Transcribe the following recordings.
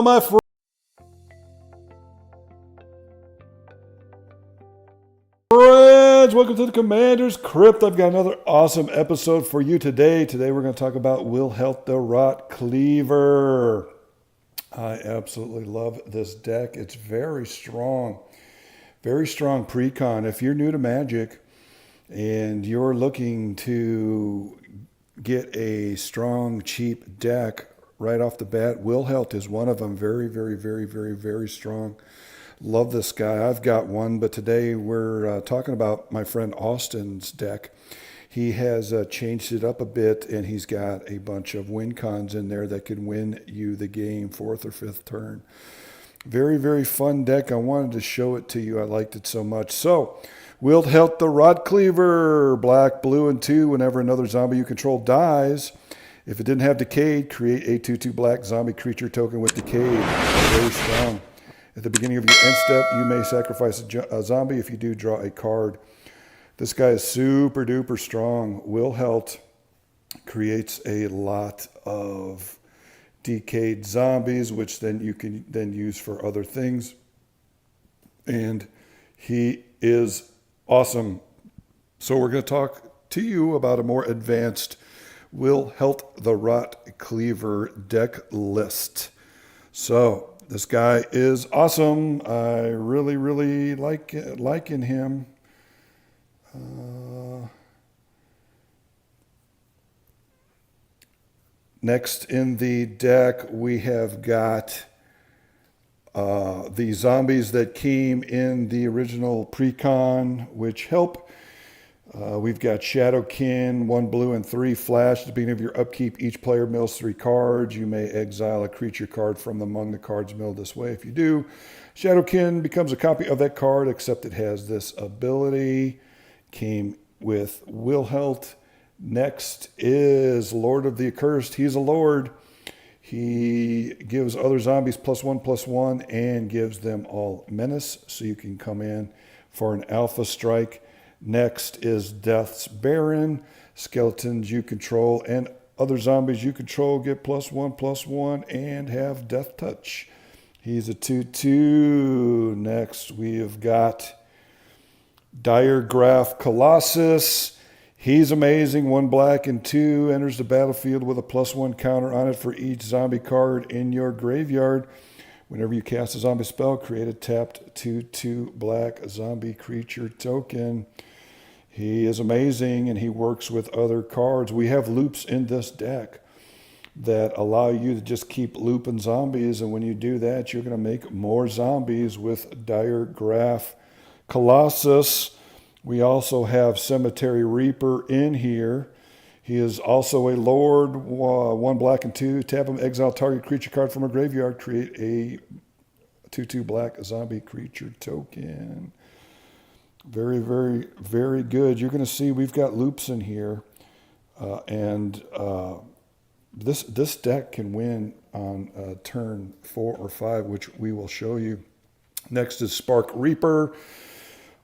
Well, my friends, welcome to the Commander's Crypt. I've got another awesome episode for you today. Today we're going to talk about Wilhelt the Rot Cleaver. I absolutely love this deck. It's very strong pre-con. If you're new to Magic and you're looking to get a strong, cheap deck right off the bat, Wilhelt is one of them. Very strong. Love this guy. I've got one, but today we're talking about my friend Austin's deck. He has changed it up a bit, and he's got a bunch of win cons in there that can win you the game 4th or 5th turn. Very fun deck. I wanted to show it to you. I liked it so much. So, Wilhelt the Rot Cleaver, black, blue, and 2. Whenever another zombie you control dies, if it didn't have Decayed, create a 2/2 black zombie creature token with Decayed. Very strong. At the beginning of your end step, you may sacrifice a zombie. If you do, draw a card. This guy is super duper strong. Wilhelt creates a lot of decayed zombies, which then you can then use for other things. And he is awesome. So we're going to talk to you about a more advanced Wilhelt the Rot Cleaver deck list. So this guy is awesome. I really liking him. Next in the deck, we have got the zombies that came in the original pre-con, which help. We've got Shadowkin, 1 blue and 3 flash. At the beginning of your upkeep, each player mills 3 cards. You may exile a creature card from among the cards milled this way. If you do, Shadowkin becomes a copy of that card, except it has this ability. Came with Wilhelt. Next is Lord of the Accursed. He's a lord. He gives other zombies +1/+1 and gives them all menace, so you can come in for an alpha strike. Next is Death's Baron. Skeletons you control and other zombies you control get +1/+1 and have Death Touch. He's a 2/2. Next we have got Diregraph Colossus. He's amazing. 1 black and 2. Enters the battlefield with a +1 counter on it for each zombie card in your graveyard. Whenever you cast a zombie spell, create a tapped 2/2 black zombie creature token. He is amazing, and he works with other cards. We have loops in this deck that allow you to just keep looping zombies, and when you do that, you're going to make more zombies with Diregraph Colossus. We also have Cemetery Reaper in here. He is also a lord, 1 black and 2. Tap him, exile target creature card from a graveyard. Create a 2/2 black zombie creature token. Very good. You're going to see we've got loops in here. This deck can win on turn 4 or 5, which we will show you. Next is Spark Reaper.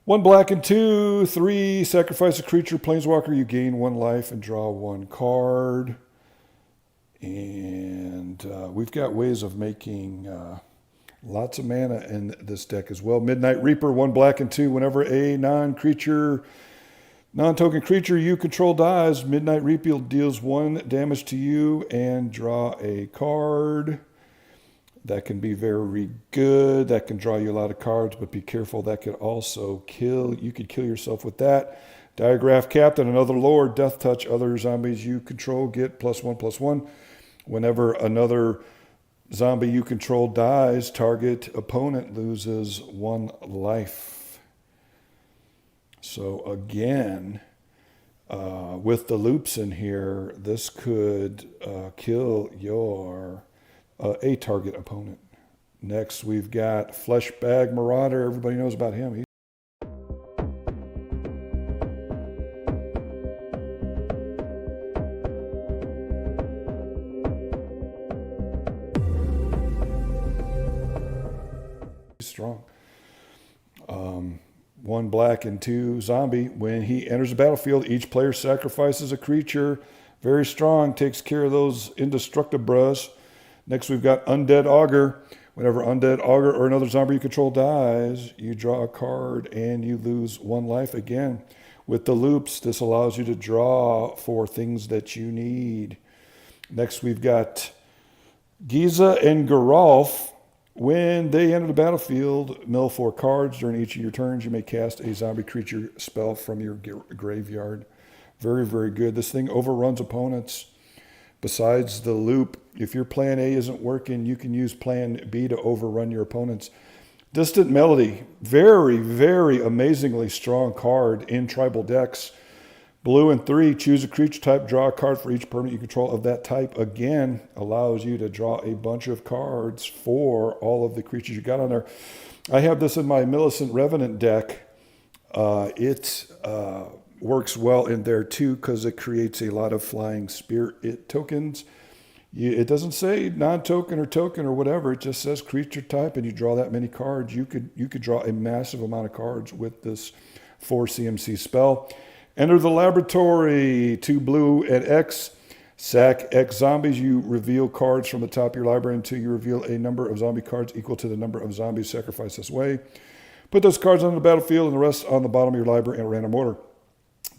1 black and 2, 3, sacrifice a creature, planeswalker, you gain 1 life and draw 1 card. And we've got ways of making lots of mana in this deck as well. Midnight Reaper, 1 black and 2, whenever a non-token creature you control dies, Midnight Reaper deals 1 damage to you and draw a card. That can be very good. That can draw you a lot of cards, but be careful. That could also kill. You could kill yourself with that. Diregraph Captain, another lord. Death Touch. Other zombies you control get +1/+1. Whenever another zombie you control dies, target opponent loses 1 life. So again, with the loops in here, this could kill your a target opponent. Next, we've got Fleshbag Marauder. Everybody knows about him. He's strong. 1 black and 2 zombie. When he enters the battlefield, each player sacrifices a creature. Very strong. Takes care of those indestructibles. Next, we've got Undead Augur. Whenever Undead Augur or another zombie you control dies, you draw a card and you lose 1 life again. With the loops, this allows you to draw for things that you need. Next, we've got Giza and Geralf. When they enter the battlefield, mill 4 cards. During each of your turns, you may cast a zombie creature spell from your graveyard. Very, very good. This thing overruns opponents. Besides the loop, if your plan A isn't working, you can use plan B to overrun your opponents. Distant Melody, very, very amazingly strong card in tribal decks. Blue and 3, choose a creature type, draw a card for each permanent you control of that type. Again, allows you to draw a bunch of cards for all of the creatures you got on there. I have this in my Millicent Revenant deck. It works well in there too because it creates a lot of flying spirit tokens. It doesn't say non-token or token or whatever. It just says creature type, and you draw that many cards. You could draw a massive amount of cards with this 4 CMC spell. Enter the laboratory. 2 blue and X. Sack X zombies. You reveal cards from the top of your library until you reveal a number of zombie cards equal to the number of zombies sacrificed this way. Put those cards on the battlefield and the rest on the bottom of your library in a random order.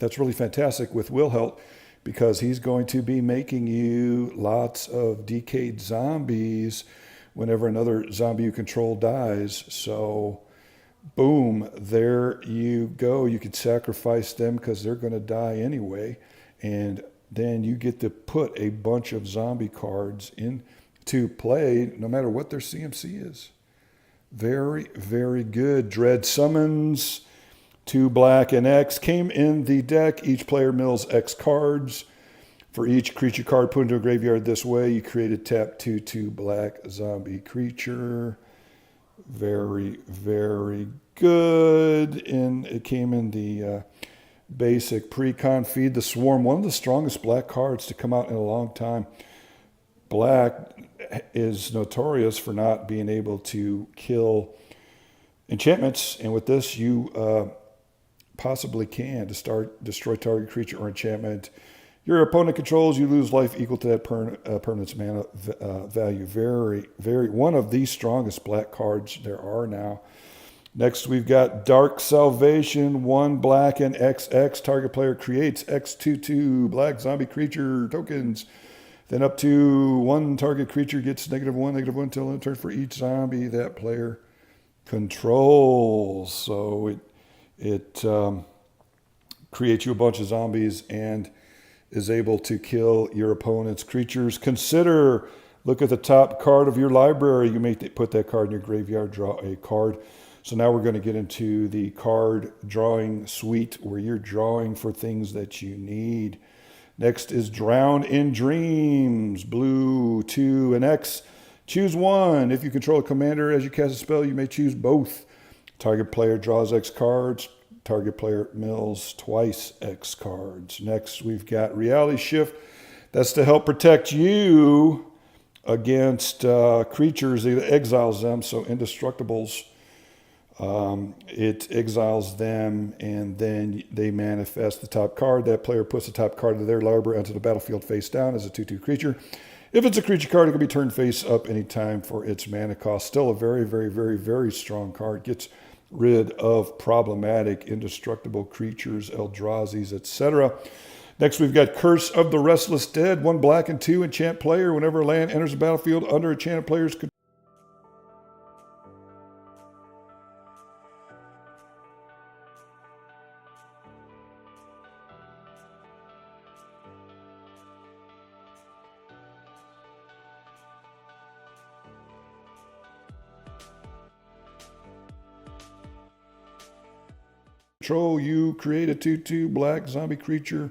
That's really fantastic with Wilhelt because he's going to be making you lots of decayed zombies whenever another zombie you control dies. So, boom, there you go. You could sacrifice them because they're going to die anyway. And then you get to put a bunch of zombie cards into play no matter what their CMC is. Very, very good. Dread Summons. 2 black and X came in the deck. Each player mills X cards. For each creature card put into a graveyard this way, you create a tap 2/2 black zombie creature. Very, very good. And it came in the basic pre-con. Feed the Swarm, one of the strongest black cards to come out in a long time. Black is notorious for not being able to kill enchantments, and with this you possibly can destroy target creature or enchantment your opponent controls. You lose life equal to that permanent's mana value. Very one of the strongest black cards there are now. Next, we've got Dark Salvation. 1 black and XX. Target player creates X/2/2 black zombie creature tokens. Then up to 1 target creature gets -1/-1 until end of turn for each zombie that player controls. So it creates you a bunch of zombies and is able to kill your opponent's creatures. Look at the top card of your library. You may put that card in your graveyard, draw a card. So now we're going to get into the card drawing suite where you're drawing for things that you need. Next is Drown in Dreams. Blue, 2 and X. Choose 1. If you control a commander as you cast a spell, you may choose both. Target player draws X cards. Target player mills twice X cards. Next, we've got Reality Shift. That's to help protect you against creatures. It exiles them, so indestructibles. It exiles them, and then they manifest the top card. That player puts the top card of their library onto the battlefield face down as a 2/2 creature. If it's a creature card, it can be turned face up anytime for its mana cost. Still a very, very, very, very strong card. Gets rid of problematic, indestructible creatures, Eldrazi's, etc. Next, we've got Curse of the Restless Dead. 1 black and 2 enchant player. Whenever a land enters the battlefield under enchanted player's control. You create a 2/2 black zombie creature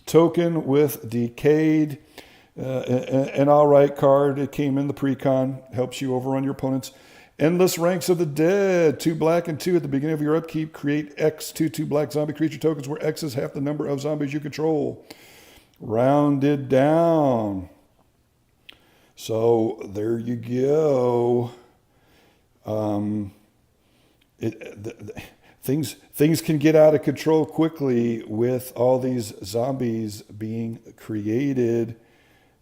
token with Decayed. An alright card. It came in the pre-con. Helps you overrun your opponents. Endless Ranks of the Dead. 2 black and 2 at the beginning of your upkeep. Create X 2/2 black zombie creature tokens where X is half the number of zombies you control. Rounded down. So there you go. Things can get out of control quickly with all these zombies being created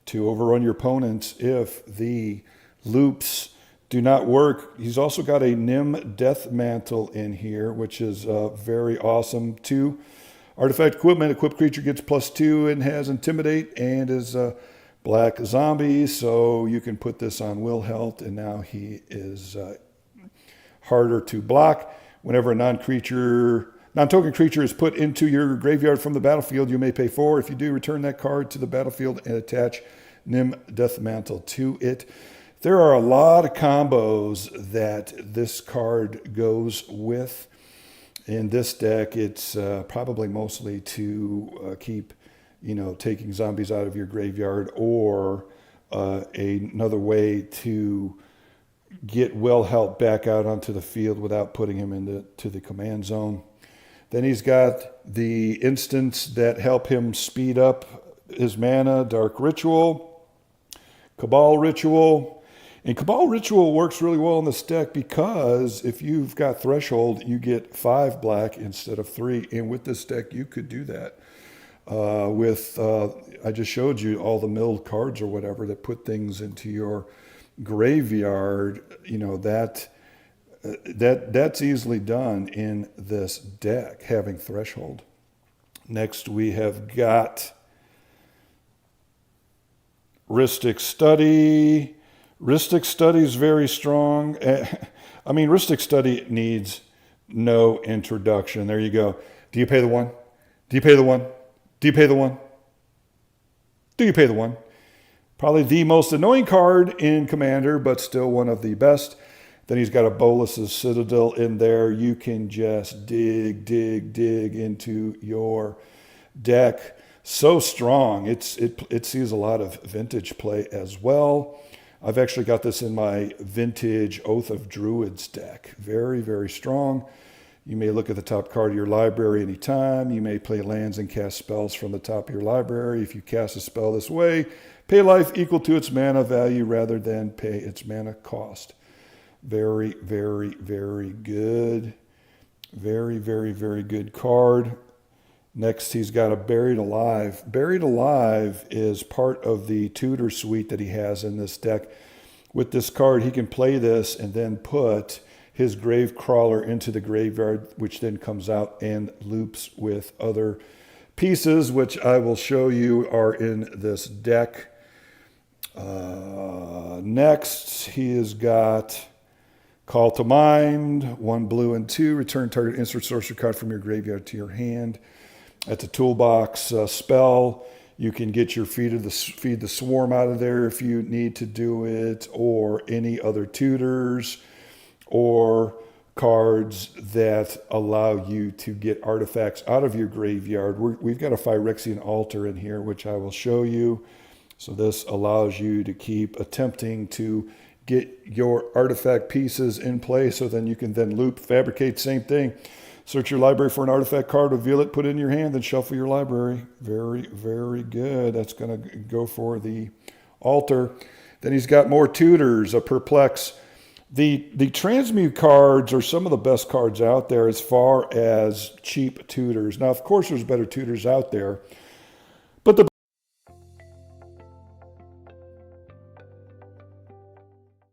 to overrun your opponents if the loops do not work. He's also got a Nim Death Mantle in here, which is very awesome. 2 artifact equipment. Equipped creature gets +2 and has Intimidate and is black zombie. So you can put this on Wilhelt, and now he is harder to block. Whenever a non-token creature is put into your graveyard from the battlefield, you may pay 4. If you do, return that card to the battlefield and attach Nim Death Mantle to it. There are a lot of combos that this card goes with. In this deck, it's probably mostly to keep, taking zombies out of your graveyard, or another way to get Wilhelt back out onto the field without putting him into the command zone. Then he's got the instants that help him speed up his mana: Dark Ritual, Cabal Ritual. And Cabal Ritual works really well in this deck because if you've got Threshold, you get 5 black instead of 3. And with this deck, you could do that. I just showed you all the milled cards or whatever that put things into your graveyard. That's easily done in this deck, having Threshold. Next, we have got Rhystic Study. Rhystic Study is very strong. Rhystic Study needs no introduction. There you go. Do you pay the 1? Do you pay the 1? Do you pay the 1? Do you pay the 1? Probably the most annoying card in Commander, but still one of the best. Then he's got a Bolas's Citadel in there. You can just dig into your deck. So strong. It sees a lot of vintage play as well. I've actually got this in my vintage Oath of Druids deck. Very, very strong. You may look at the top card of your library anytime. You may play lands and cast spells from the top of your library. If you cast a spell this way, pay life equal to its mana value rather than pay its mana cost. Very, very, very good. Very, very, very good card. Next, he's got a Buried Alive. Buried Alive is part of the Tutor suite that he has in this deck. With this card, he can play this and then put his Grave Crawler into the graveyard, which then comes out and loops with other pieces, which I will show you are in this deck. Next, he has got Call to Mind, 1 blue and 2. Return target instant sorcery card from your graveyard to your hand. At the toolbox spell, you can get your Feed the Swarm out of there if you need to do it, or any other tutors or cards that allow you to get artifacts out of your graveyard. We've got a Phyrexian Altar in here, which I will show you. So this allows you to keep attempting to get your artifact pieces in play, so then you can then loop, fabricate, same thing. Search your library for an artifact card, reveal it, put it in your hand, then shuffle your library. Very, very good. That's going to go for the altar. Then he's got more tutors, a Perplex. The transmute cards are some of the best cards out there as far as cheap tutors. Now, of course, there's better tutors out there, but the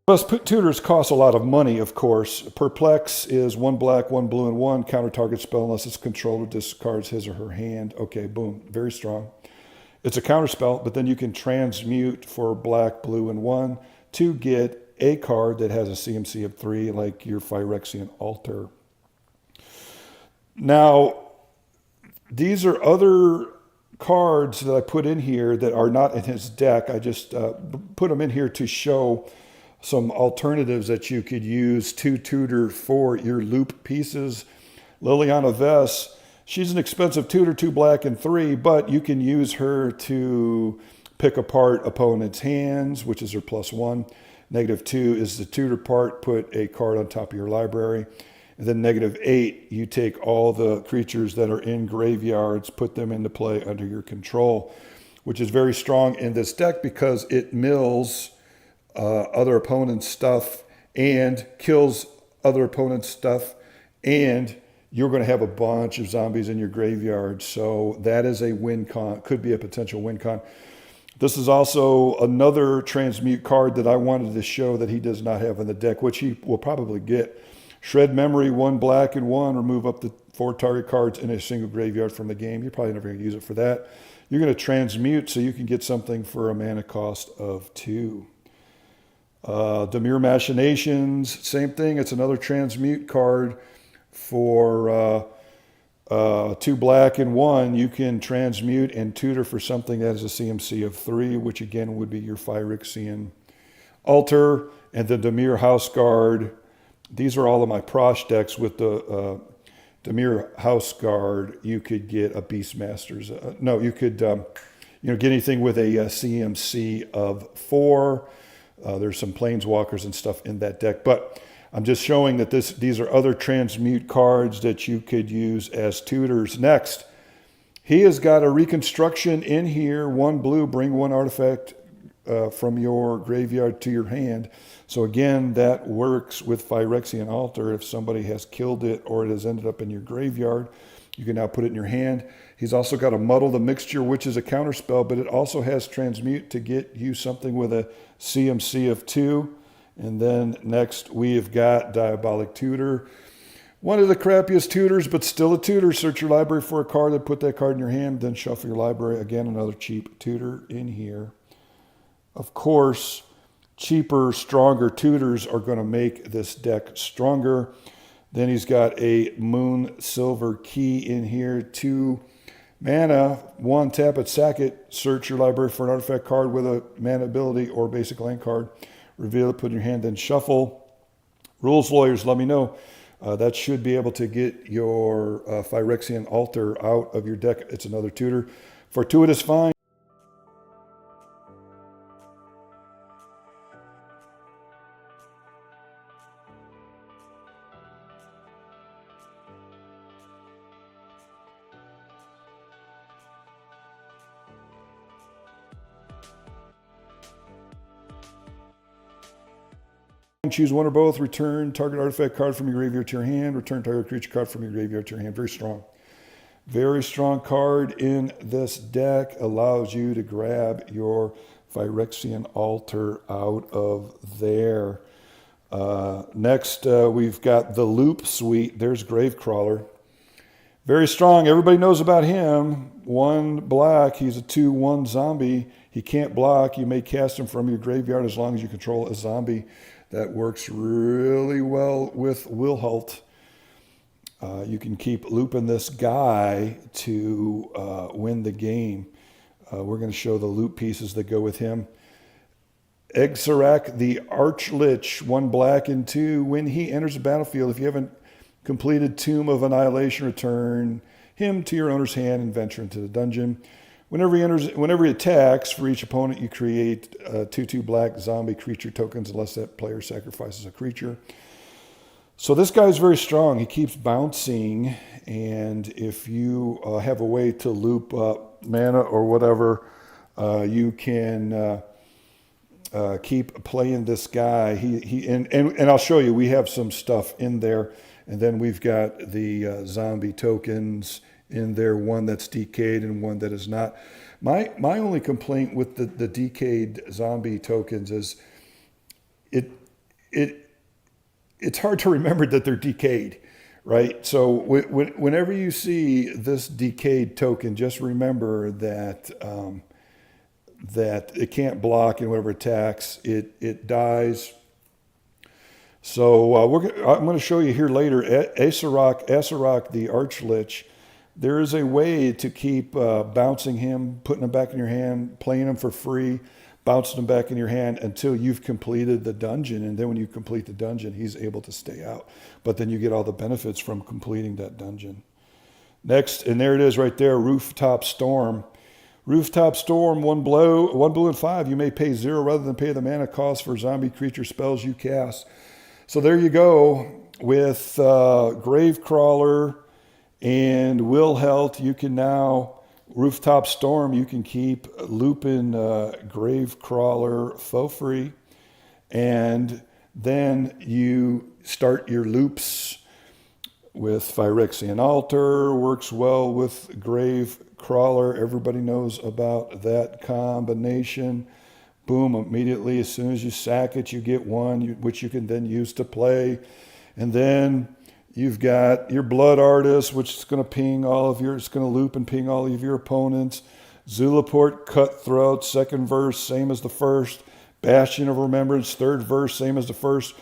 best tutors cost a lot of money, of course. Perplex is 1 black, 1 blue, and 1. Counter target spell unless its controller discards his or her hand. Okay, boom. Very strong. It's a counter spell, but then you can transmute for black, blue, and 1 to get a card that has a CMC of 3, like your Phyrexian Altar. Now, these are other cards that I put in here that are not in his deck. I just put them in here to show some alternatives that you could use to tutor for your loop pieces. Liliana Vess, she's an expensive tutor, 2 black and 3, but you can use her to pick apart opponent's hands, which is her +1. -2 is the tutor part, put a card on top of your library. And then -8, you take all the creatures that are in graveyards, put them into play under your control, which is very strong in this deck because it mills other opponents' stuff and kills other opponents' stuff, and you're going to have a bunch of zombies in your graveyard. So that is a win con, could be a potential win con. This is also another transmute card that I wanted to show that he does not have in the deck, which he will probably get. Shred Memory, 1 black and 1, remove up to 4 target cards in a single graveyard from the game. You're probably never going to use it for that. You're going to transmute so you can get something for a mana cost of 2. Demure Machinations, same thing. It's another transmute card for 2 black and 1. You can transmute and tutor for something that has a CMC of 3, which again would be your Phyrexian Altar and the Demure House Guard. These are all of my Prosh decks. With the Demure House Guard, you could get a Beastmasters. No, you could get anything with a CMC of 4. There's some Planeswalkers and stuff in that deck, but I'm just showing that these are other transmute cards that you could use as tutors. Next, he has got a reconstruction in here. 1 blue, bring 1 artifact from your graveyard to your hand. So again, that works with Phyrexian Altar. If somebody has killed it or it has ended up in your graveyard, you can now put it in your hand. He's also got a Muddle the Mixture, which is a counterspell, but it also has Transmute to get you something with a CMC of 2. And then next we have got Diabolic Tutor. One of the crappiest tutors, but still a tutor. Search your library for a card and put that card in your hand, then shuffle your library. Again, another cheap tutor in here. Of course, cheaper, stronger tutors are going to make this deck stronger. Then he's got a Moon Silver Key in here. 2 mana, 1 tap it, sack it. Search your library for an artifact card with a mana ability or basic land card. Reveal it, put in your hand, then shuffle. Rules lawyers, let me know. That should be able to get your Phyrexian Altar out of your deck. It's another tutor. Fortuitous Find. Choose one or both. Return target artifact card from your graveyard to your hand. Return target creature card from your graveyard to your hand. Very strong. Very strong card in this deck. Allows you to grab your Phyrexian Altar out of there. Next, we've got the Loop Suite. There's Gravecrawler. Very strong. Everybody knows about him. 1 black. He's a 2/1 zombie. He can't block. You may cast him from your graveyard as long as you control a zombie. That works really well with Wilhelt. You can keep looping this guy to win the game. We're going to show the loop pieces that go with him. Exarac the Archlich, 1 black and 2. When he enters the battlefield, if you haven't completed Tomb of Annihilation, return him to your owner's hand and venture into the dungeon. Whenever he attacks, for each opponent, you create 2/2 black zombie creature tokens unless that player sacrifices a creature. So this guy's very strong. He keeps bouncing, and if you have a way to loop up mana or whatever, you can keep playing this guy. And I'll show you. We have some stuff in there, and then we've got the zombie tokens in there, one that's decayed and one that is not. My only complaint with the decayed zombie tokens is it's hard to remember that they're decayed, right? So whenever you see this decayed token, just remember that that it can't block, and whenever it attacks, it dies. So I'm going to show you here later, Exarac the Archlich. There is a way to keep bouncing him, putting him back in your hand, playing him for free, bouncing him back in your hand until you've completed the dungeon. And then when you complete the dungeon, he's able to stay out. But then you get all the benefits from completing that dungeon. Next, and there it is right there, Rooftop Storm. Rooftop Storm, 1 blue and 5. You may pay 0 rather than pay the mana cost for zombie creature spells you cast. So there you go with Gravecrawler and Wilhelt. You can now, Rooftop Storm, you can keep looping Gravecrawler for free. And then you start your loops with Phyrexian Altar. Works well with Crawler. Everybody knows about that combination. Boom, immediately, as soon as you sack it, you get one, which you can then use to play. And then you've got your Blood Artist, which is going to ping all of your, it's going to loop and ping all of your opponents. Zulaport Cutthroat, second verse, same as the first. Bastion of Remembrance, third verse, same as the first.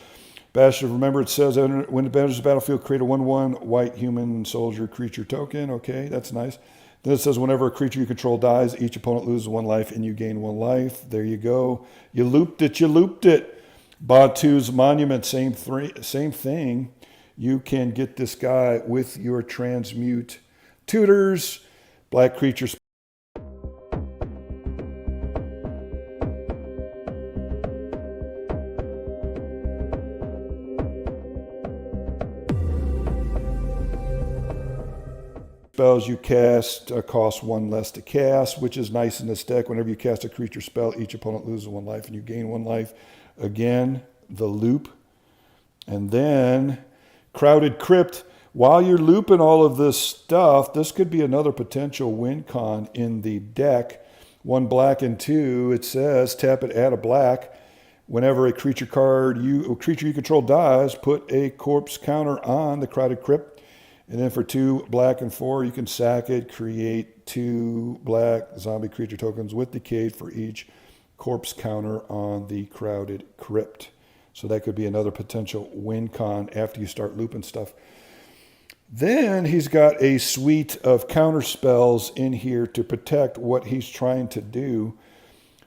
Bastion of Remembrance says, when it enters the battlefield, create a 1/1 white human soldier creature token. Okay, that's nice. Then it says, whenever a creature you control dies, each opponent loses 1 life and you gain 1 life. There you go. You looped it, you looped it. Batu's Monument, same thing. You can get this guy with your transmute tutors. Black creature spells you cast cost 1 less to cast, which is nice in this deck. Whenever you cast a creature spell, each opponent loses 1 life and you gain 1 life. Again, the loop. And then Crowded Crypt. While you're looping all of this stuff, this could be another potential win con in the deck. 1 black and 2, it says tap it, add a black. Whenever a creature you control dies, put a corpse counter on the Crowded Crypt. And then for 2 black and 4, you can sack it, create 2 black zombie creature tokens with Decayed for each corpse counter on the Crowded Crypt. So that could be another potential win con after you start looping stuff. Then he's got a suite of counter spells in here to protect what he's trying to do.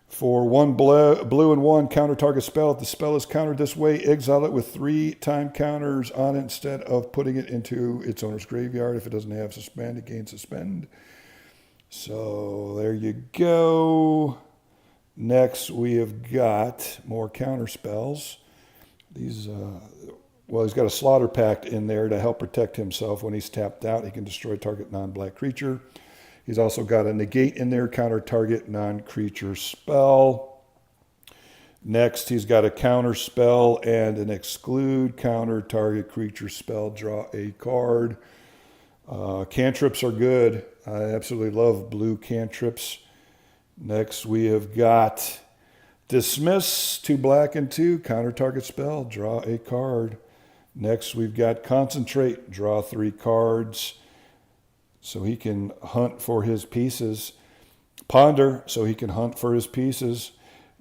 For 1 blue and 1 counter target spell, if the spell is countered this way, exile it with 3 time counters on it instead of putting it into its owner's graveyard. If it doesn't have suspend, it gains suspend. So there you go. Next, we have got more counter spells. These, well, he's got a Slaughter Pact in there to help protect himself. When he's tapped out, he can destroy target non-black creature. He's also got a negate in there, counter target non-creature spell. Next, he's got a counter spell and an exclude counter target creature spell. Draw a card. Cantrips are good. I absolutely love blue cantrips. Next, we have got Dismiss, 2 black and 2, counter target spell. Draw a card. Next, we've got Concentrate. Draw 3 cards. So he can hunt for his pieces. Ponder, so he can hunt for his pieces.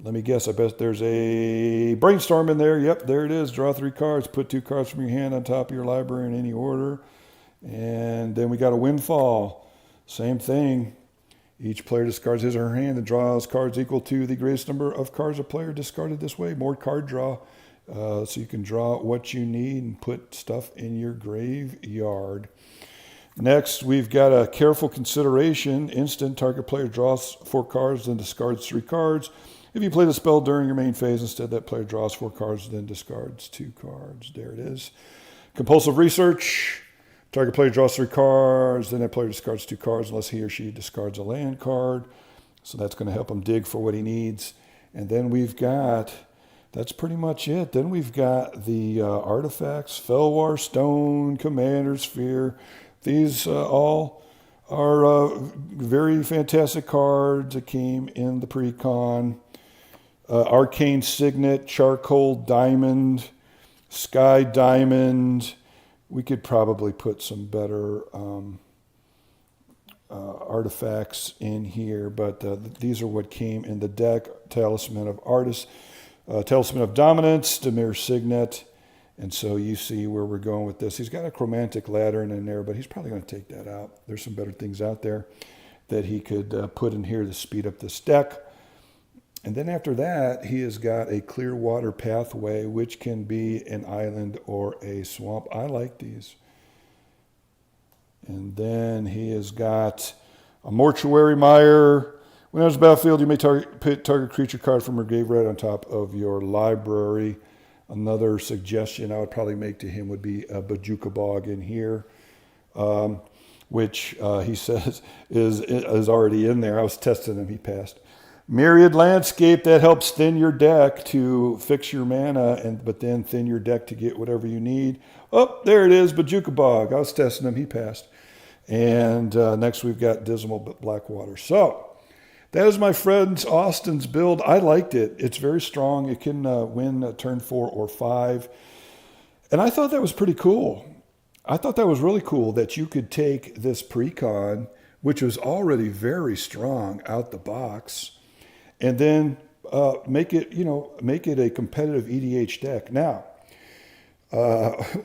Let me guess, I bet there's a Brainstorm in there. Yep, there it is. Draw 3 cards. Put 2 cards from your hand on top of your library in any order. And then we got a Windfall. Same thing. Each player discards his or her hand and draws cards equal to the greatest number of cards a player discarded this way. More card draw. So you can draw what you need and put stuff in your graveyard. Next, we've got a Careful Consideration. Instant, target player draws 4 cards, then discards 3 cards. If you play the spell during your main phase, instead that player draws 4 cards, then discards 2 cards. There it is. Compulsive Research. Target player draws 3 cards, then that player discards 2 cards unless he or she discards a land card. So that's going to help him dig for what he needs. And then we've got, that's pretty much it. Then we've got the artifacts, Felwar Stone, Commander's Sphere. These all are very fantastic cards that came in the pre-con. Arcane Signet, Charcoal Diamond, Sky Diamond. We could probably put some better artifacts in here, but these are what came in the deck. Talisman of Artist, Talisman of Dominance, Demir Signet. And so you see where we're going with this. He's got a Chromantic Lantern in there, but he's probably going to take that out. There's some better things out there that he could put in here to speed up this deck. And then after that, he has got a Clearwater Pathway, which can be an island or a swamp. I like these. And then he has got a Mortuary Mire. When on the battlefield, you may target creature card from your graveyard on top of your library. Another suggestion I would probably make to him would be a Bajuka Bog in here, which he says is already in there. I was testing him, he passed. Myriad Landscape, that helps thin your deck to fix your mana, but then thin your deck to get whatever you need. Oh, there it is, Bajuka Bog. I was testing him, he passed. And next we've got Dismal Blackwater. So that is my friend Austin's build. I liked it. It's very strong. It can win turn 4 or 5. And I thought that was pretty cool. I thought that was really cool that you could take this precon, which was already very strong out the box, and then make it a competitive EDH deck. Now,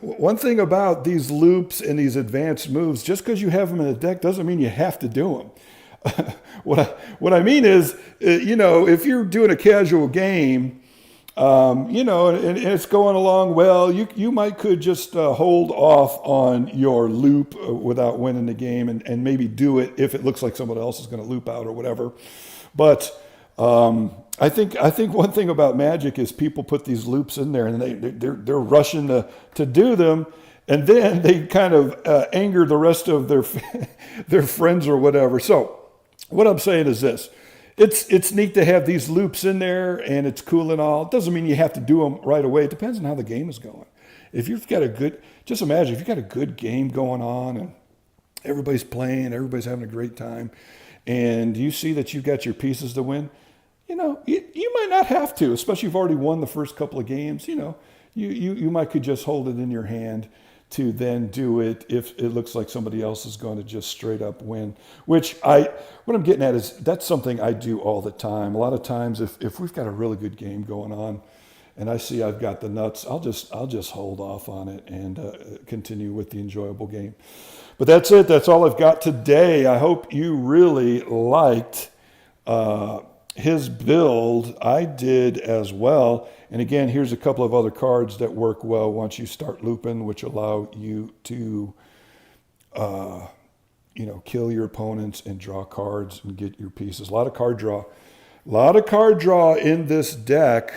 one thing about these loops and these advanced moves, just because you have them in a deck doesn't mean you have to do them. What I mean is, if you're doing a casual game, and it's going along well, you might could just hold off on your loop without winning the game, and maybe do it if it looks like someone else is going to loop out or whatever. But I think one thing about Magic is people put these loops in there and they're rushing to do them, and then they kind of anger the rest of their friends or whatever. So what I'm saying is this. It's neat to have these loops in there, and it's cool and all. It doesn't mean you have to do them right away. It depends on how the game is going. If you've got just imagine if you've got a good game going on and everybody's playing, everybody's having a great time, and you see that you've got your pieces to win, you might not have to, especially if you've already won the first couple of games. You might could just hold it in your hand to then do it if it looks like somebody else is going to just straight up win. What I'm getting at is that's something I do all the time. A lot of times if we've got a really good game going on and I see I've got the nuts, I'll just hold off on it and continue with the enjoyable game. But that's it. That's all I've got today. I hope you really liked his build. I did as well. And again, here's a couple of other cards that work well once you start looping, which allow you to, kill your opponents and draw cards and get your pieces. A lot of card draw in this deck.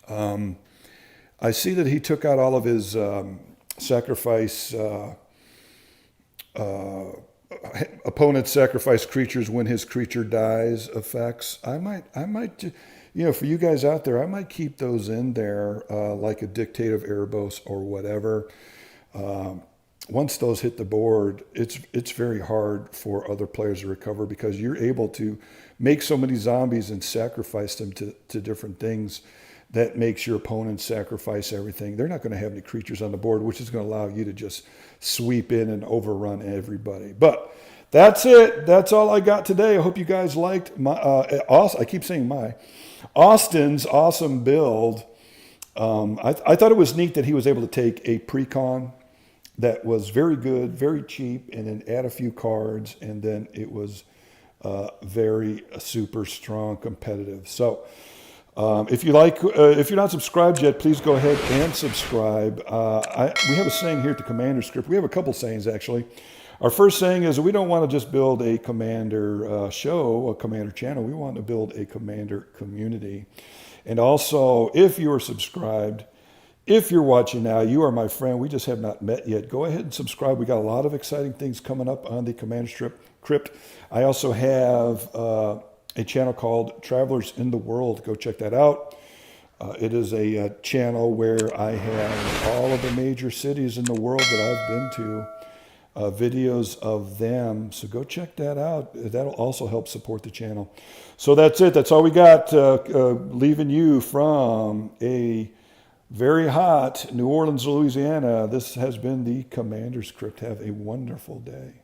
I see that he took out all of his sacrifice. Opponents sacrifice creatures when his creature dies effects. I might, for you guys out there, I might keep those in there, like a Dictate of Erebos or whatever. Once those hit the board, it's very hard for other players to recover because you're able to make so many zombies and sacrifice them to different things that makes your opponent sacrifice everything. They're not going to have any creatures on the board, which is going to allow you to just sweep in and overrun everybody. But that's it. That's all I got today. I hope you guys liked I keep saying Austin's awesome build. I thought it was neat that he was able to take a precon that was very good, very cheap, and then add a few cards, and then it was very super strong competitive. So if you're not subscribed yet, please go ahead and subscribe. We have a saying here at the Commander's CRYPT. We have a couple sayings, actually. Our first saying is we don't want to just build a Commander show, a Commander channel. We want to build a Commander community. And also, if you are subscribed, if you're watching now, you are my friend. We just have not met yet. Go ahead and subscribe. We got a lot of exciting things coming up on the Commander's CRYPT. I also have a channel called Travelers in the World. Go check that out. It is a channel where I have all of the major cities in the world that I've been to, videos of them. So go check that out. That'll also help support the channel. So that's it. That's all we got. Leaving you from a very hot New Orleans, Louisiana. This has been the Commander's CRYPT. Have a wonderful day.